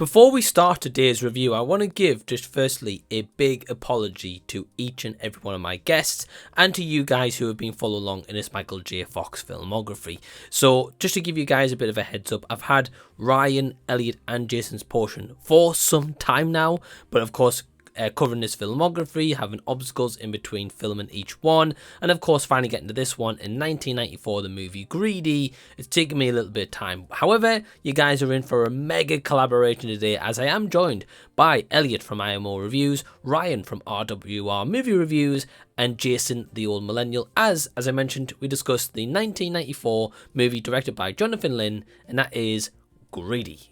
Before we start today's review, I want to give just firstly a big apology to each and every one of my guests and to you guys who have been following along in this Michael J. Fox filmography. So just to give you guys a bit of a heads up, I've had Ryan, Elliot and Jason's portion for some time now, but of course covering this filmography, having obstacles in between filming each one, and of course finally getting to this one in 1994, the movie Greedy. It's taken me a little bit of time. However, you guys are in for a mega collaboration today, as I am joined by Elliot from IMO Reviews, Ryan from RWR Movie Reviews, and Jason, the Old Millennial. As I mentioned, we discussed the 1994 movie directed by Jonathan Lynn, and that is Greedy.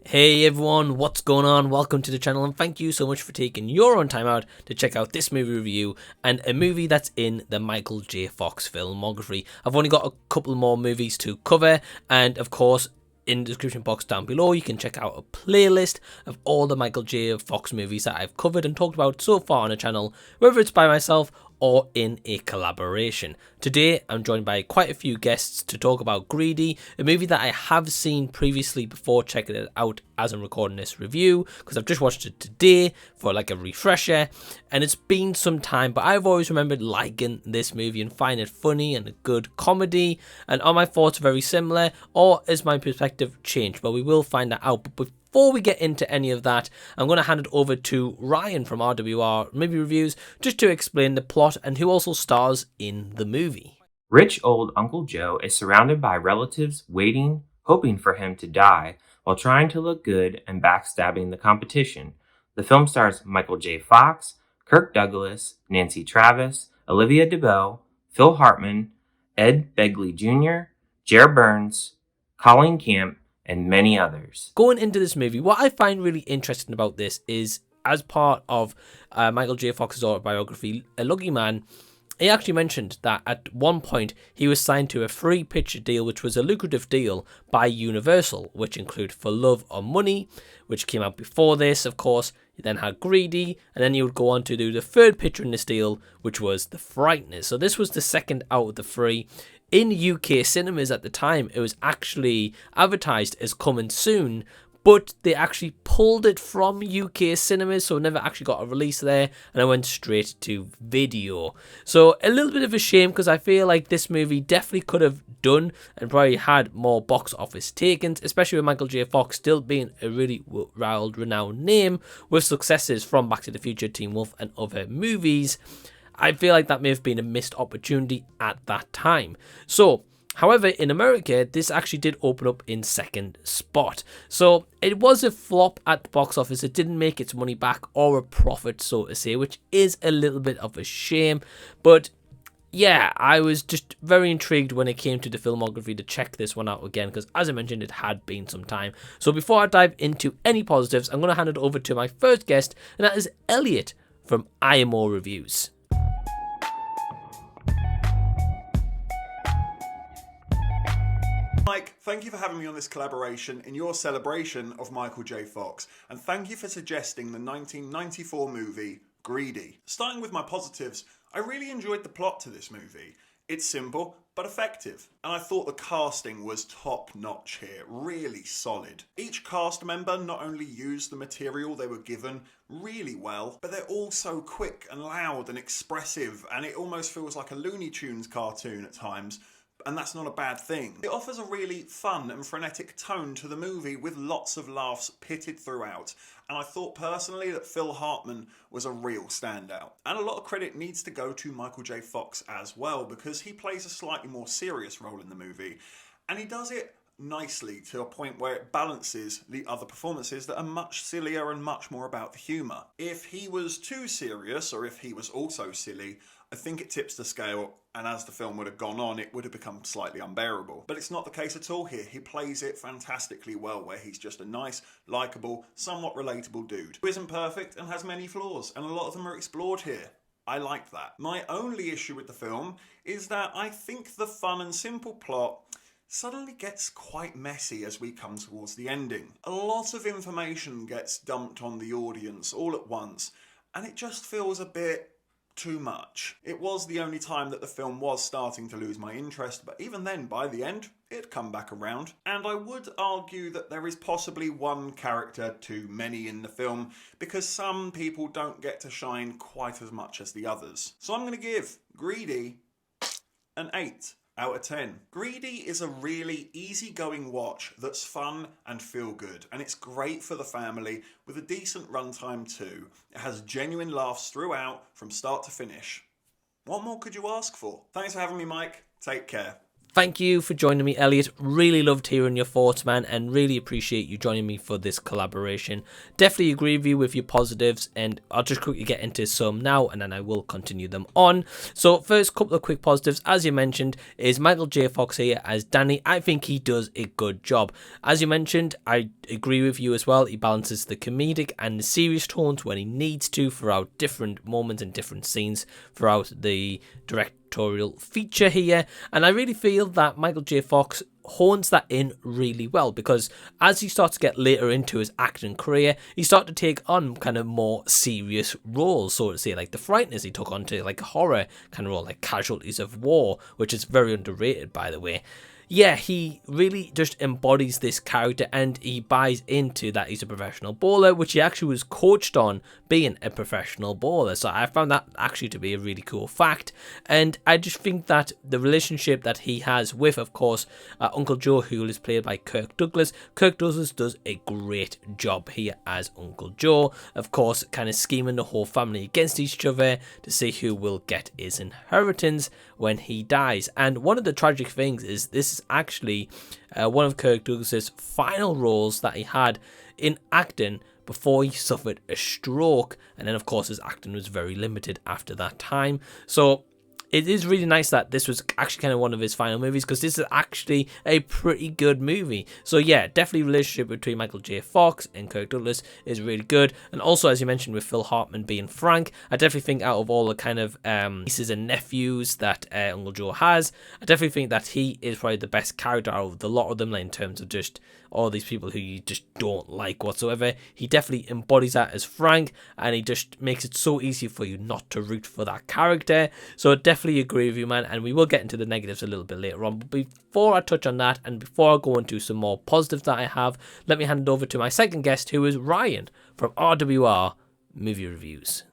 Hey everyone, what's going on? Welcome to the channel and thank you so much for taking your own time out to check out this movie review and a movie that's in the Michael J. Fox filmography. I've only got a couple more movies to cover, and of course in the description box down below you can check out a playlist of all the Michael J. Fox movies that I've covered and talked about so far on the channel, whether it's by myself or in a collaboration. Today I'm joined by quite a few guests to talk about Greedy, a movie that I have seen previously before checking it out as I'm recording this review, because I've just watched it today for like a refresher, and it's been some time, but I've always remembered liking this movie and finding it funny and a good comedy. And are my thoughts very similar, or is my perspective changed? Well, we will find that out, but before we get into any of that, I'm going to hand it over to Ryan from RWR Movie Reviews just to explain the plot and who also stars in the movie. Rich old Uncle Joe is surrounded by relatives waiting, hoping for him to die, while trying to look good and backstabbing the competition. The film stars Michael J. Fox, Kirk Douglas, Nancy Travis, Olivia DeBeau, Phil Hartman, Ed Begley Jr., Jer Burns, Colleen Camp, and many others. Going into this movie, what I find really interesting about this is, as part of Michael J. Fox's autobiography, A Lucky Man, he actually mentioned that at one point he was signed to a free picture deal, which was a lucrative deal by Universal, which included For Love or Money, which came out before this, of course. He then had Greedy, and then he would go on to do the third picture in this deal, which was The Frighteners. So this was the second out of the three. In UK cinemas at the time, it was actually advertised as coming soon, but they actually pulled it from UK cinemas, so it never actually got a release there, and it went straight to video. So a little bit of a shame, because I feel like this movie definitely could have done and probably had more box office takings, especially with Michael J. Fox still being a really world-renowned name with successes from Back to the Future, Teen Wolf, and other movies. I feel like that may have been a missed opportunity at that time. So, however, in America, this actually did open up in second spot. So, it was a flop at the box office. It didn't make its money back or a profit, so to say, which is a little bit of a shame. But yeah, I was just very intrigued when it came to the filmography to check this one out again, because as I mentioned, it had been some time. So before I dive into any positives, I'm going to hand it over to my first guest, and that is Elliot from IMO Reviews. Mike, thank you for having me on this collaboration in your celebration of Michael J. Fox, and thank you for suggesting the 1994 movie Greedy. Starting with my positives, I really enjoyed the plot to this movie. It's simple but effective, and I thought the casting was top notch here, really solid. Each cast member not only used the material they were given really well, but they're all so quick and loud and expressive, and it almost feels like a Looney Tunes cartoon at times. And that's not a bad thing. It offers a really fun and frenetic tone to the movie with lots of laughs pitted throughout. And I thought personally that Phil Hartman was a real standout. And a lot of credit needs to go to Michael J. Fox as well, because he plays a slightly more serious role in the movie. And he does it nicely to a point where it balances the other performances that are much sillier and much more about the humour. If he was too serious, or if he was also silly, I think it tips the scale, and as the film would have gone on, it would have become slightly unbearable. But it's not the case at all here. He plays it fantastically well, where he's just a nice, likeable, somewhat relatable dude who isn't perfect and has many flaws, and a lot of them are explored here. I like that. My only issue with the film is that I think the fun and simple plot suddenly gets quite messy as we come towards the ending. A lot of information gets dumped on the audience all at once, and it just feels a bit too much. It was the only time that the film was starting to lose my interest, but even then, by the end, it'd come back around. And I would argue that there is possibly one character too many in the film, because some people don't get to shine quite as much as the others. So I'm going to give Greedy an 8 out of 10. Greedy is a really easygoing watch that's fun and feel good, and it's great for the family with a decent runtime too. It has genuine laughs throughout from start to finish. What more could you ask for? Thanks for having me, Mike. Take care. Thank you for joining me, Elliot. Really loved hearing your thoughts, man, and really appreciate you joining me for this collaboration. Definitely agree with you with your positives, and I'll just quickly get into some now, and then I will continue them on. So, first couple of quick positives, as you mentioned, is Michael J. Fox here as Danny. I think he does a good job. As you mentioned, I agree with you as well. He balances the comedic and the serious tones when he needs to throughout different moments and different scenes throughout the directorial feature here, and I really feel that Michael J. Fox hones that in really well, because as he starts to get later into his acting career, he started to take on kind of more serious roles, so to say, like The Frighteners. He took on to like a horror kind of role, like Casualties of War, which is very underrated, by the way. Yeah, he really just embodies this character, and he buys into that he's a professional bowler, which he actually was coached on being a professional bowler. So I found that actually to be a really cool fact. And I just think that the relationship that he has with, of course, Uncle Joe, who is played by Kirk Douglas. Kirk Douglas does a great job here as Uncle Joe. Of course, kind of scheming the whole family against each other to see who will get his inheritance when he dies. And one of the tragic things is this is actually one of Kirk Douglas's final roles that he had in acting before he suffered a stroke, and then of course his acting was very limited after that time. So it is really nice that this was actually kind of one of his final movies, because this is actually a pretty good movie. So yeah, definitely relationship between Michael J. Fox and Kirk Douglas is really good. And also, as you mentioned, with Phil Hartman being Frank, I definitely think out of all the kind of nieces and nephews that Uncle Joe has, I definitely think that he is probably the best character out of the lot of them, like, in terms of just all these people who you just don't like whatsoever. He definitely embodies that as Frank, and he just makes it so easy for you not to root for that character. So I definitely agree with you, man, and we will get into the negatives a little bit later on. But before I touch on that, and before I go into some more positives that I have, let me hand it over to my second guest, who is Ryan from RWR Movie Reviews.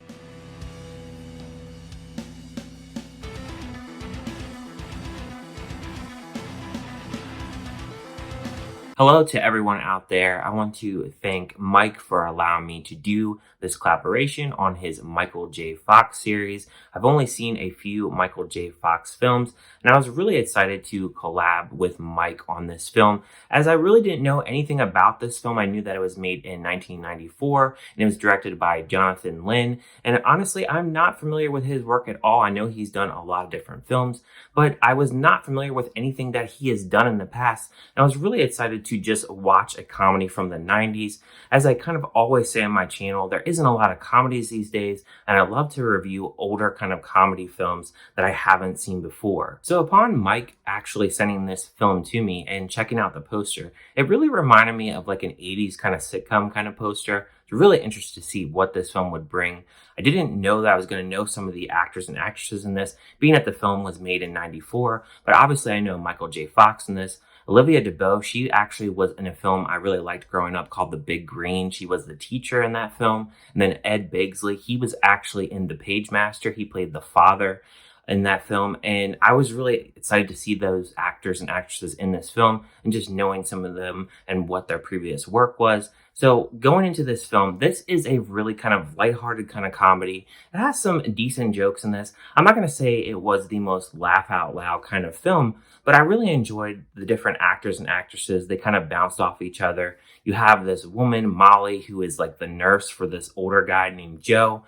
Hello to everyone out there. I want to thank Mike for allowing me to do this collaboration on his Michael J. Fox series. I've only seen a few Michael J. Fox films, and I was really excited to collab with Mike on this film, as I really didn't know anything about this film. I knew that it was made in 1994, and it was directed by Jonathan Lynn, and honestly, I'm not familiar with his work at all. I know he's done a lot of different films, but I was not familiar with anything that he has done in the past, and I was really excited to just watch a comedy from the 90s. As I kind of always say on my channel, there isn't a lot of comedies these days, and I love to review older kind of comedy films that I haven't seen before. So upon Mike actually sending this film to me and checking out the poster, it really reminded me of like an 80s kind of sitcom kind of poster. I was really interested to see what this film would bring. I didn't know that I was going to know some of the actors and actresses in this, being that the film was made in 94, but obviously I know Michael J. Fox in this. Olivia, she actually was in a film I really liked growing up called The Big Green. She was the teacher in that film. And then Ed Begley, he was actually in The Page Master. He played the father in that film. And I was really excited to see those actors and actresses in this film, and just knowing some of them and what their previous work was. So going into this film, this is a really kind of lighthearted kind of comedy. It has some decent jokes in this. I'm not going to say it was the most laugh out loud kind of film, but I really enjoyed the different actors and actresses. They kind of bounced off each other. You have this woman, Molly, who is like the nurse for this older guy named Joe,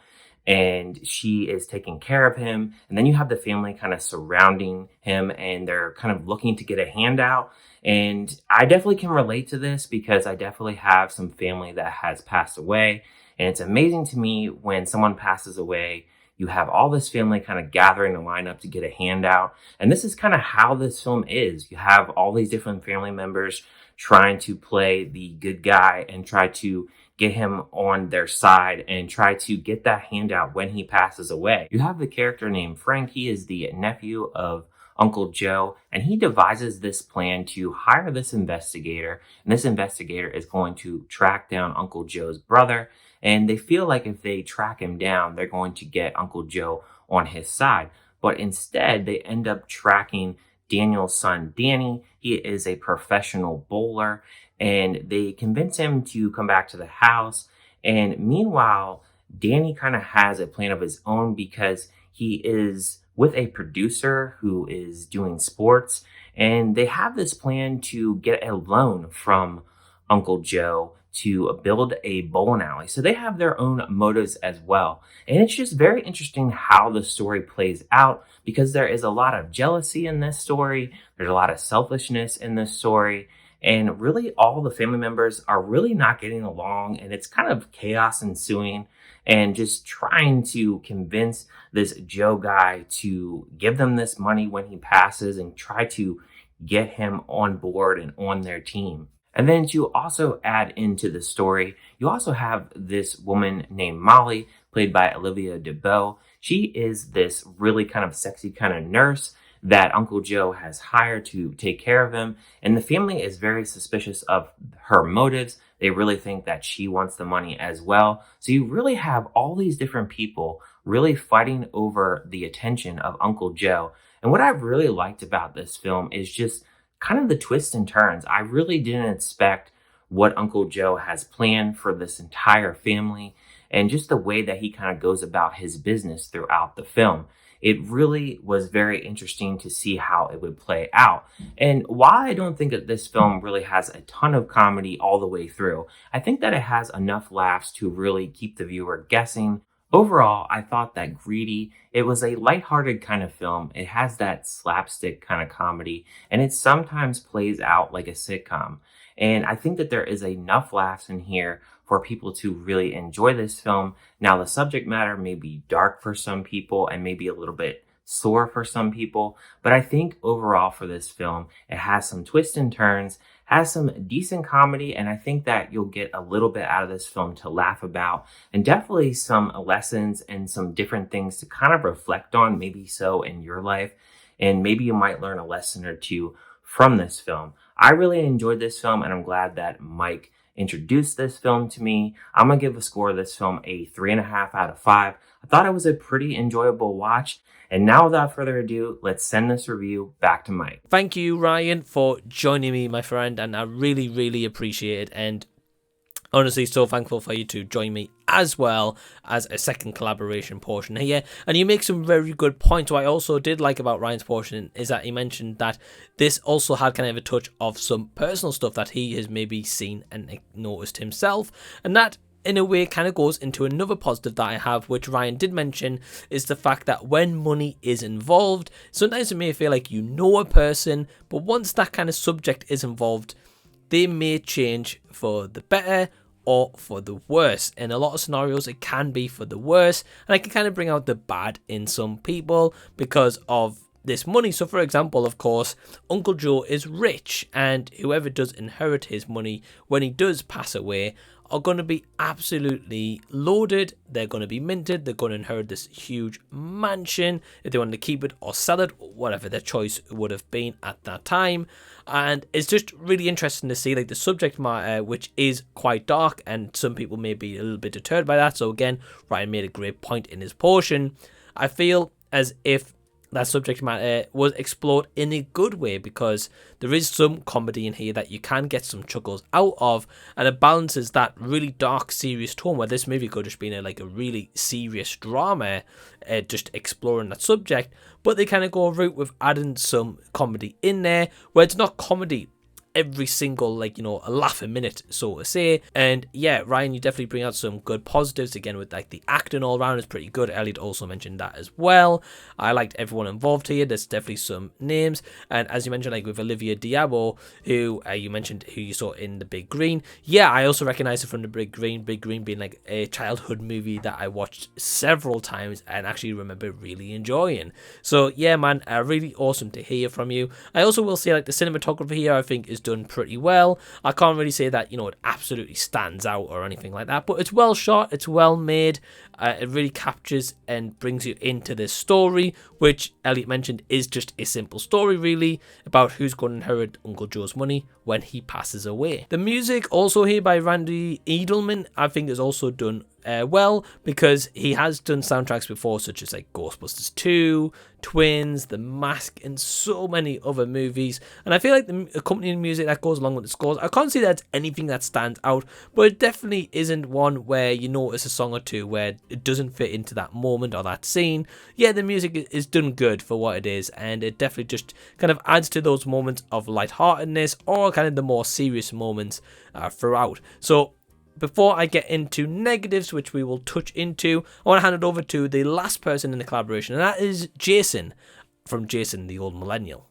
and she is taking care of him. And then you have the family kind of surrounding him, and they're kind of looking to get a handout. And I definitely can relate to this, because I definitely have some family that has passed away. And it's amazing to me when someone passes away, you have all this family kind of gathering to line up to get a handout. And this is kind of how this film is. You have all these different family members trying to play the good guy and try to get him on their side and try to get that handout when he passes away. You have the character named Frank. He is the nephew of Uncle Joe, and he devises this plan to hire this investigator, and this investigator is going to track down Uncle Joe's brother, and they feel like if they track him down, they're going to get Uncle Joe on his side. But instead, they end up tracking Daniel's son, Danny. He is a professional bowler, and they convince him to come back to the house. And meanwhile, Danny kind of has a plan of his own because he is with a producer who is doing sports, and they have this plan to get a loan from Uncle Joe to build a bowling alley. So they have their own motives as well. And it's just very interesting how the story plays out because there is a lot of jealousy in this story. There's a lot of selfishness in this story. And really all the family members are really not getting along, and it's kind of chaos ensuing and just trying to convince this Joe guy to give them this money when he passes and try to get him on board and on their team. And then to also add into the story, you also have this woman named Molly, played by Olivia DeBeau. She is this really kind of sexy kind of nurse that Uncle Joe has hired to take care of him. And the family is very suspicious of her motives. They really think that she wants the money as well. So you really have all these different people really fighting over the attention of Uncle Joe. And what I've really liked about this film is just kind of the twists and turns. I really didn't expect what Uncle Joe has planned for this entire family and just the way that he kind of goes about his business throughout the film. It really was very interesting to see how it would play out. And while I don't think that this film really has a ton of comedy all the way through, I think that it has enough laughs to really keep the viewer guessing. Overall, I thought that Greedy, it was a lighthearted kind of film. It has that slapstick kind of comedy, and it sometimes plays out like a sitcom. And I think that there is enough laughs in here for people to really enjoy this film. Now, the subject matter may be dark for some people and maybe a little bit sore for some people, but I think overall for this film, it has some twists and turns, has some decent comedy, and I think that you'll get a little bit out of this film to laugh about, and definitely some lessons and some different things to kind of reflect on, maybe so in your life, and maybe you might learn a lesson or two from this film. I really enjoyed this film, and I'm glad that Mike introduced this film to me. I'm going to give the score of this film a 3.5 out of 5. I thought it was a pretty enjoyable watch. And now without further ado, let's send this review back to Mike. Thank you, Ryan, for joining me, my friend, and I really, really appreciate it. And honestly, so thankful for you to join me as well as a second collaboration portion here. And you make some very good points. What I also did like about Ryan's portion is that he mentioned that this also had kind of a touch of some personal stuff that he has maybe seen and noticed himself. And that, in a way, kind of goes into another positive that I have, which Ryan did mention, is the fact that when money is involved, sometimes it may feel like you know a person, but once that kind of subject is involved, they may change for the better or for the worse. In a lot of scenarios, it can be for the worse, and I can kind of bring out the bad in some people because of this money. So for example, of course, Uncle Joe is rich, and whoever does inherit his money when he does pass away are going to be absolutely loaded. They're going to be minted. They're going to inherit this huge mansion if they want to keep it or sell it, whatever their choice would have been at that time. And it's just really interesting to see like the subject matter, which is quite dark, and some people may be a little bit deterred by that. So again, Ryan made a great point in his portion. I feel as if that subject matter was explored in a good way, because there is some comedy in here that you can get some chuckles out of, and it balances that really dark, serious tone where this movie could have just been a really serious drama, just exploring that subject, but they kind of go a route with adding some comedy in there where it's not comedy every single a laugh a minute, so to say. And yeah, Ryan, you definitely bring out some good positives again with the acting all around is pretty good. Elliot also mentioned that as well. I liked everyone involved here. There's definitely some names, and as you mentioned, with Olivia Diabo, who you mentioned who you saw in The Big Green. Yeah, I also recognize it from The Big Green being a childhood movie that I watched several times and actually remember really enjoying. So yeah, man, really awesome to hear from you. I also will say the cinematography here I think is done pretty well. I can't really say that, it absolutely stands out or anything like that, but it's well shot, it's well made. It really captures and brings you into this story, which Elliot mentioned is just a simple story, really, about who's going to inherit Uncle Joe's money when he passes away. The music, also here by Randy Edelman, I think is also done well, because he has done soundtracks before, such as like Ghostbusters 2, Twins, The Mask, and so many other movies. And I feel like the accompanying music that goes along with the scores, I can't say that's anything that stands out, but it definitely isn't one where you notice a song or two where it doesn't fit into that moment or that scene. Yeah, the music is done good for what it is, and it definitely just kind of adds to those moments of lightheartedness or kind of the more serious moments throughout. So before I get into negatives, which we will touch into, I want to hand it over to the last person in the collaboration, and that is Jason from Jason the Old Millennial.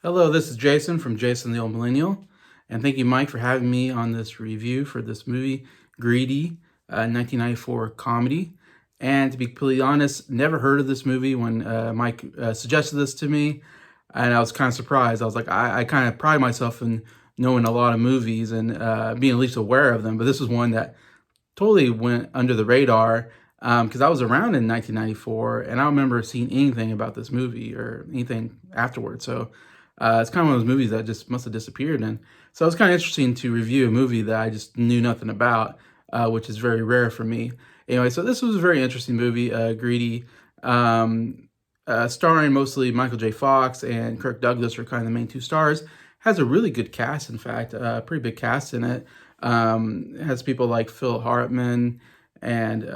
Hello, this is Jason from Jason the Old Millennial, and thank you, Mike, for having me on this review for this movie, Greedy, 1994 comedy. And to be completely honest, never heard of this movie when Mike suggested this to me, and I was kind of surprised. I was like, I kind of pride myself in knowing a lot of movies and being at least aware of them, but this was one that totally went under the radar because I was around in 1994, and I don't remember seeing anything about this movie or anything afterwards. So it's kind of one of those movies that just must have disappeared. And so it was kind of interesting to review a movie that I just knew nothing about, which is very rare for me. Anyway, so this was a very interesting movie, Greedy, starring mostly Michael J. Fox and Kirk Douglas are kind of the main two stars. Has a really good cast, in fact, a pretty big cast in it. It has people like Phil Hartman and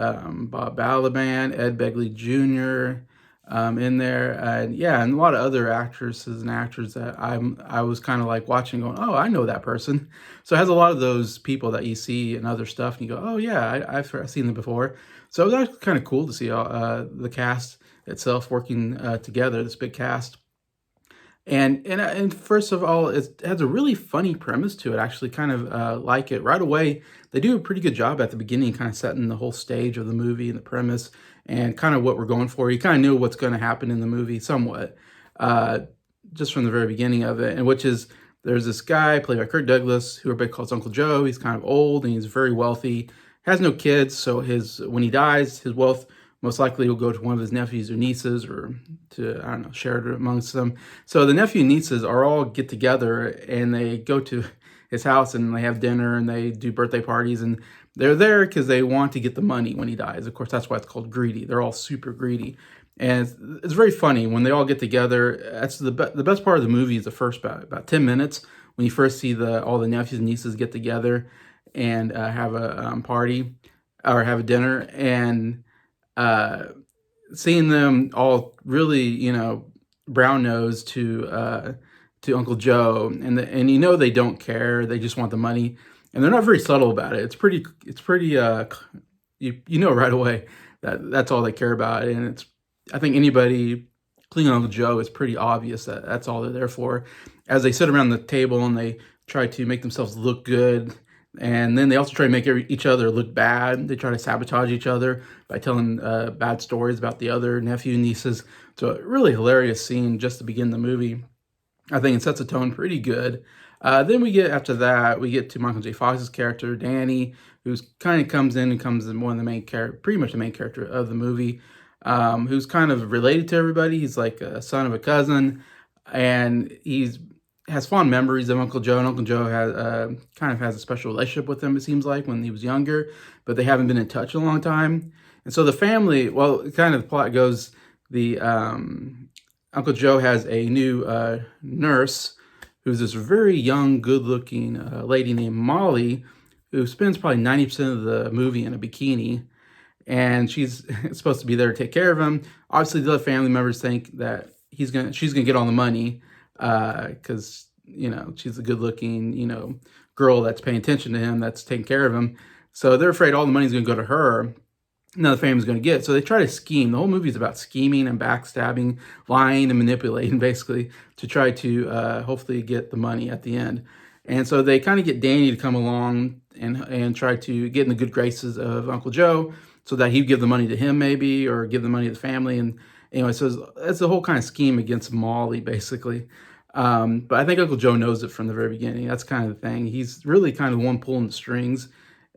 Bob Balaban, Ed Begley Jr. In there, and a lot of other actresses and actors that I was kind of like watching, going, oh, I know that person. So it has a lot of those people that you see in other stuff, and you go, oh yeah, I've seen them before. So it was actually kind of cool to see the cast itself working together, this big cast. And first of all, it has a really funny premise to it. Actually, kind of like it right away. They do a pretty good job at the beginning, kind of setting the whole stage of the movie and the premise and kind of what we're going for. You kind of knew what's going to happen in the movie somewhat, just from the very beginning of it. And which is, there's this guy played by Kirk Douglas, who everybody calls Uncle Joe. He's kind of old and he's very wealthy, has no kids. So when he dies, his wealth most likely will go to one of his nephews or nieces, or to, I don't know, share it amongst them. So the nephew and nieces are all get together and they go to his house and they have dinner and they do birthday parties, and they're there because they want to get the money when he dies. Of course, that's why it's called Greedy. They're all super greedy. And it's very funny when they all get together. That's the best part of the movie is the first about 10 minutes when you first see all the nephews and nieces get together and have a party or have a dinner, and seeing them all really, brown nosed to Uncle Joe, and they don't care. They just want the money, and they're not very subtle about it. It's pretty. You know right away that that's all they care about, and I think anybody clinging on Uncle Joe, is pretty obvious that that's all they're there for. As they sit around the table and they try to make themselves look good, and then they also try to make each other look bad. They try to sabotage each other by telling bad stories about the other nephew and nieces. So a really hilarious scene just to begin the movie. I think it sets a tone pretty good. Then after that, we get to Michael J. Fox's character, Danny, who's kind of comes in one of the main character, pretty much the main character of the movie, who's kind of related to everybody. He's like a son of a cousin, and has fond memories of Uncle Joe, and Uncle Joe has a special relationship with him, it seems like, when he was younger, but they haven't been in touch in a long time. And so the family, kind of the plot goes, Uncle Joe has a new nurse who's this very young, good-looking lady named Molly, who spends probably 90% of the movie in a bikini, and she's supposed to be there to take care of him. Obviously, the other family members think that she's gonna get all the money, because she's a good-looking girl that's paying attention to him, that's taking care of him. So they're afraid all the money's going to go to her. None of the family's going to get it. So they try to scheme. The whole movie is about scheming and backstabbing, lying and manipulating, basically, to try to hopefully get the money at the end. And so they kind of get Danny to come along and try to get in the good graces of Uncle Joe so that he'd give the money to him maybe, or give the money to the family. And anyway, so it's a whole kind of scheme against Molly, basically. But I think Uncle Joe knows it from the very beginning. That's kind of the thing. He's really kind of the one pulling the strings,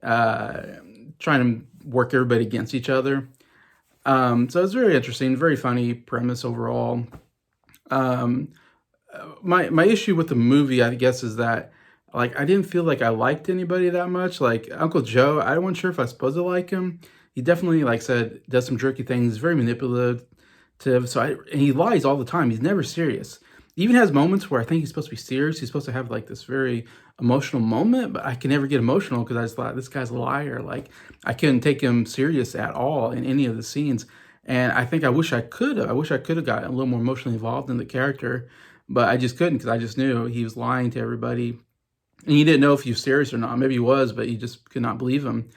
trying to work everybody against each other. So it's very interesting, very funny premise overall. My issue with the movie, I guess, is that like I didn't feel like I liked anybody that much. Like Uncle Joe, I wasn't sure if I was supposed to like him. He definitely, like I said, does some jerky things, very manipulative. And he lies all the time. He's never serious. He even has moments where I think he's supposed to be serious. He's supposed to have like this very emotional moment, but I can never get emotional because I just thought this guy's a liar. Like I couldn't take him serious at all in any of the scenes. And I think I wish I could have. I wish I could have gotten a little more emotionally involved in the character, but I just couldn't because I just knew he was lying to everybody. And you didn't know if he was serious or not. Maybe he was, but you just could not believe him.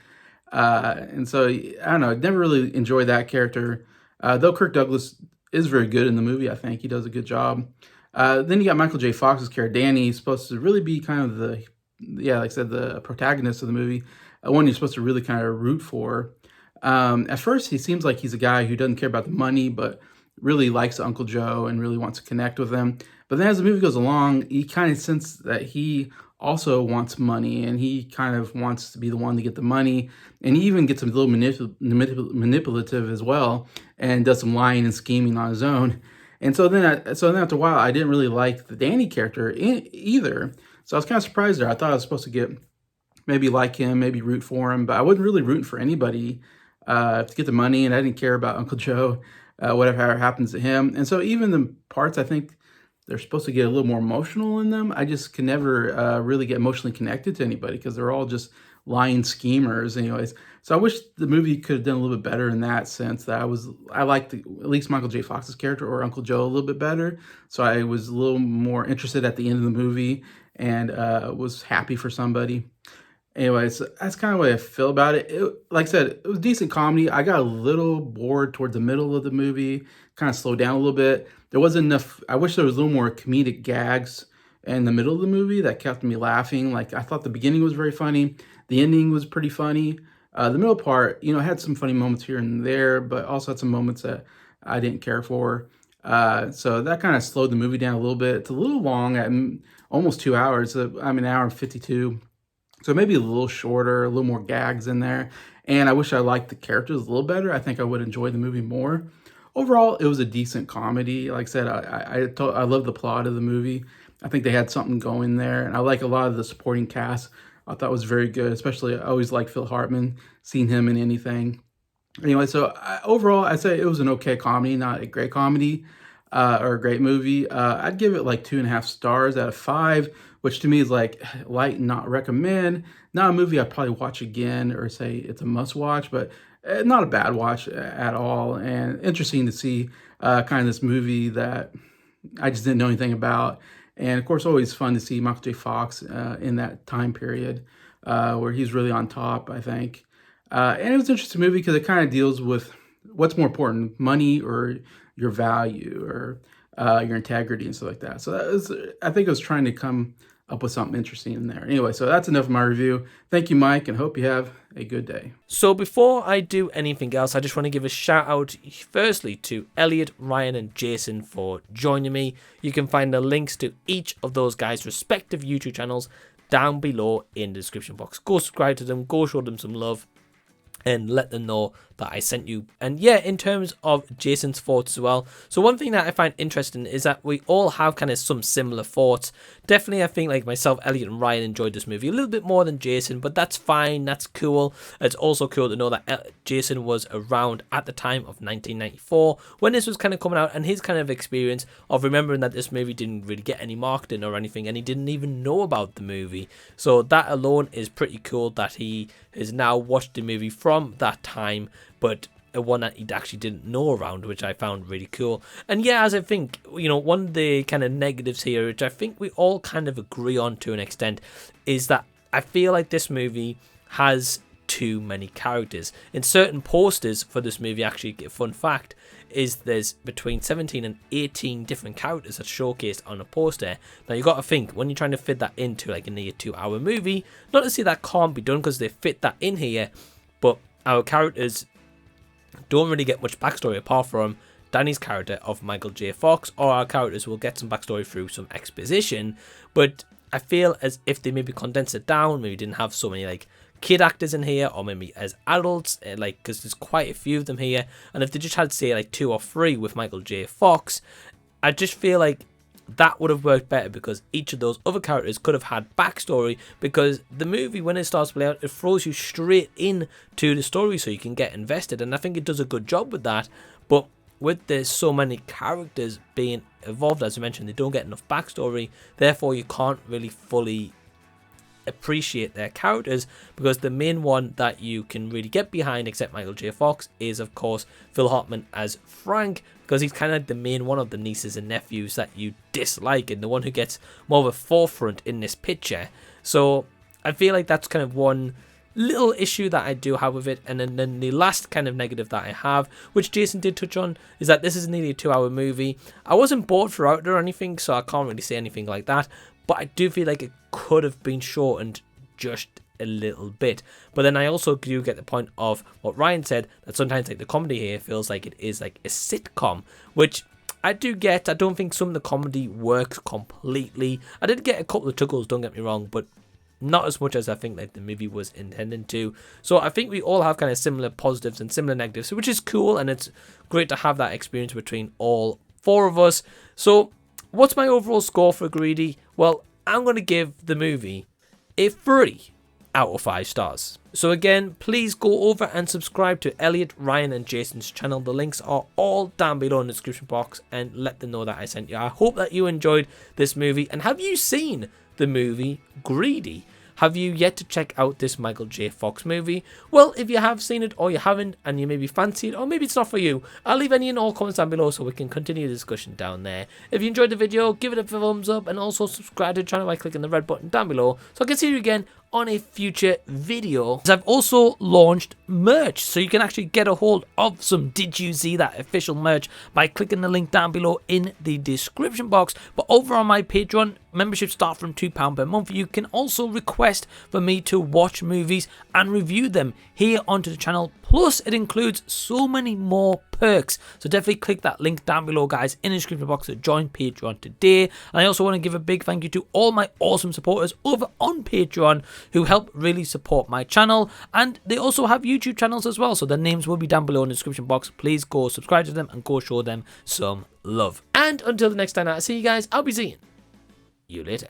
And so, I don't know, never really enjoyed that character. Though Kirk Douglas is very good in the movie, I think. He does a good job. Then you got Michael J. Fox's character, Danny. He's supposed to really be kind of like I said, the protagonist of the movie. One you're supposed to really kind of root for. At first, he seems like he's a guy who doesn't care about the money, but really likes Uncle Joe and really wants to connect with him. But then as the movie goes along, you kind of sense that he also wants money, and he kind of wants to be the one to get the money, and he even gets a little manipulative as well, and does some lying and scheming on his own. And so then after a while, I didn't really like the Danny character either. So I was kind of surprised there. I thought I was supposed to maybe like him, maybe root for him, but I wasn't really rooting for anybody to get the money, and I didn't care about Uncle Joe, whatever happens to him. And so even the parts I think they're supposed to get a little more emotional in them, I just can never really get emotionally connected to anybody because they're all just lying schemers anyways. So I wish the movie could have done a little bit better in that sense, that I liked at least Michael J. Fox's character or Uncle Joe a little bit better. So I was a little more interested at the end of the movie and was happy for somebody. Anyways, that's kind of what I feel about it. Like I said, it was decent comedy. I got a little bored towards the middle of the movie, kind of slowed down a little bit. There wasn't enough. I wish there was a little more comedic gags in the middle of the movie that kept me laughing. Like I thought the beginning was very funny. The ending was pretty funny. The middle part, had some funny moments here and there, but also had some moments that I didn't care for. So that kind of slowed the movie down a little bit. It's a little long at almost 2 hours. I'm an hour and 52. So maybe a little shorter, a little more gags in there. And I wish I liked the characters a little better. I think I would enjoy the movie more. Overall, it was a decent comedy. Like I said, I love the plot of the movie. I think they had something going there. And I like a lot of the supporting cast. I thought was very good. Especially, I always liked Phil Hartman. Seen him in anything. Anyway, so overall, I'd say it was an okay comedy, not a great comedy or a great movie. I'd give it like 2.5 stars out of 5. Which to me is like light and not recommend. Not a movie I'd probably watch again or say it's a must watch, but not a bad watch at all. And interesting to see kind of this movie that I just didn't know anything about. And of course, always fun to see Michael J. Fox in that time period where he's really on top, I think. And it was an interesting movie because it kind of deals with what's more important, money or your value or your integrity and stuff like that. So I think it was trying to come up with something interesting in there. Anyway, so that's enough of my review. Thank you, Mike, and hope you have a good day. So before I do anything else, I just want to give a shout out firstly to Elliot, Ryan and Jason for joining me. You can find the links to each of those guys' respective YouTube channels down below in the description box. Go subscribe to them, go show them some love, and let them know that I sent you. And yeah, in terms of Jason's thoughts as well. So one thing that I find interesting is that we all have kind of some similar thoughts. Definitely, I think like myself, Elliot and Ryan enjoyed this movie a little bit more than Jason, but that's fine. That's cool. It's also cool to know that Jason was around at the time of 1994 when this was kind of coming out, and his kind of experience of remembering that this movie didn't really get any marketing or anything, and he didn't even know about the movie. So that alone is pretty cool that he has now watched the movie from that time, but one that he actually didn't know around, which I found really cool. And yeah, as I think, one of the kind of negatives here, which I think we all kind of agree on to an extent, is that I feel like this movie has too many characters. In certain posters for this movie, actually, a fun fact is there's between 17 and 18 different characters that's showcased on a poster. Now you got to think, when you're trying to fit that into like a near 2-hour movie, not to say that can't be done because they fit that in here, but our characters don't really get much backstory apart from Danny's character of Michael J. Fox, or our characters will get some backstory through some exposition, but I feel as if they maybe condensed it down, maybe didn't have so many like kid actors in here, or maybe as adults, like, because there's quite a few of them here, and if they just had, say, like 2 or 3 with Michael J. Fox, I just feel like that would have worked better, because each of those other characters could have had backstory, because the movie, when it starts to play out, it throws you straight in to the story so you can get invested, and I think it does a good job with that. But with there's so many characters being involved, as I mentioned, they don't get enough backstory, therefore you can't really fully appreciate their characters, because the main one that you can really get behind, except Michael J. Fox, is of course Phil Hartman as Frank, because he's kind of like the main one of the nieces and nephews that you dislike, and the one who gets more of a forefront in this picture. So I feel like that's kind of one little issue that I do have with it. And then the last kind of negative that I have, which Jason did touch on, is that this is nearly a 2-hour movie. I wasn't bored throughout it or anything, so I can't really say anything like that, but I do feel like it could have been shortened just a little bit. But then I also do get the point of what Ryan said, that sometimes like the comedy here feels like it is like a sitcom, which I do get. I don't think some of the comedy works completely. I did get a couple of chuckles, don't get me wrong, but not as much as I think like the movie was intended to. So I think we all have kind of similar positives and similar negatives, which is cool, and it's great to have that experience between all 4 of us. So what's my overall score for Greedy? Well, I'm going to give the movie a 3 out of 5 stars. So again, please go over and subscribe to Elliot, Ryan and Jason's channel. The links are all down below in the description box, and let them know that I sent you. I hope that you enjoyed this movie. And have you seen the movie Greedy? Have you yet to check out this Michael J. Fox movie? Well, if you have seen it or you haven't and you maybe fancy it or maybe it's not for you, I'll leave any and all comments down below so we can continue the discussion down there. If you enjoyed the video, give it a thumbs up and also subscribe to the channel by clicking the red button down below so I can see you again on a future video. I've also launched merch, so you can actually get a hold of some Did You See That official merch by clicking the link down below in the description box. But over on my Patreon, memberships start from £2 per month. You can also request for me to watch movies and review them here onto the channel. Plus, it includes so many more perks. So definitely click that link down below, guys, in the description box to join Patreon today. And I also want to give a big thank you to all my awesome supporters over on Patreon who help really support my channel. And they also have YouTube channels as well, so their names will be down below in the description box. Please go subscribe to them and go show them some love. And until the next time I see you guys, I'll be seeing you later.